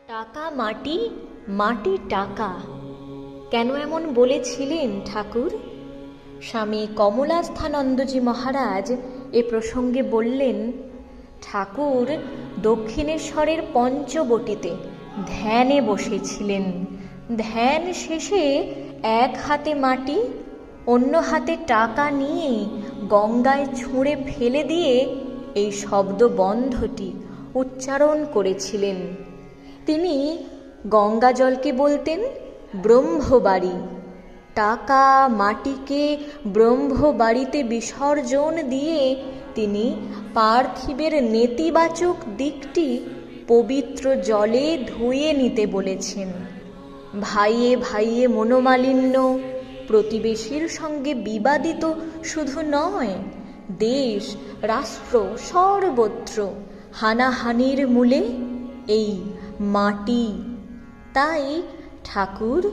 টাকা মাটি, মাটি টাকা, কেন এমন বলেছিলেন ঠাকুর? স্বামী কমলাস্থানন্দজি মহারাজ এ প্রসঙ্গে বললেন, ঠাকুর দক্ষিণেশ্বরের পঞ্চবটিতে ধ্যানে বসেছিলেন। ধ্যান শেষে এক হাতে মাটি, অন্য হাতে টাকা নিয়ে গঙ্গায় ছুঁড়ে ফেলে দিয়ে এই শব্দবন্ধটি উচ্চারণ করেছিলেন। তিনি গঙ্গা জলকে বলতেন ব্রহ্মবাড়ি। টাকা মাটিকে ব্রহ্মবাড়িতে বিসর্জন দিয়ে তিনি পার্থিবের নেতিবাচক দিকটি পবিত্র জলে ধুয়ে নিতে বলেছেন। ভাইয়ে ভাইয়ে মনোমালিন্য, প্রতিবেশীর সঙ্গে বিবাদিত শুধু নয়, দেশ রাষ্ট্র সর্বত্র হানাহানির মূলে এই মাটি। তাই ঠাকুর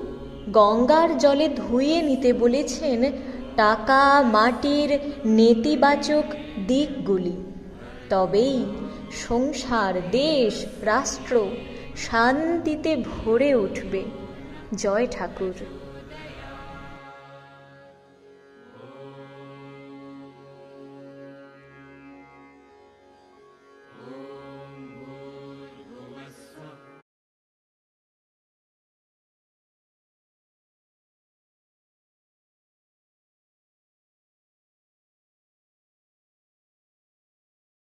গঙ্গার জলে ধুয়ে নিতে বলেছেন টাকা মাটির নেতিবাচক দিকগুলি। তবেই সংসার, দেশ, রাষ্ট্র শান্তিতে ভরে উঠবে। জয় ঠাকুর।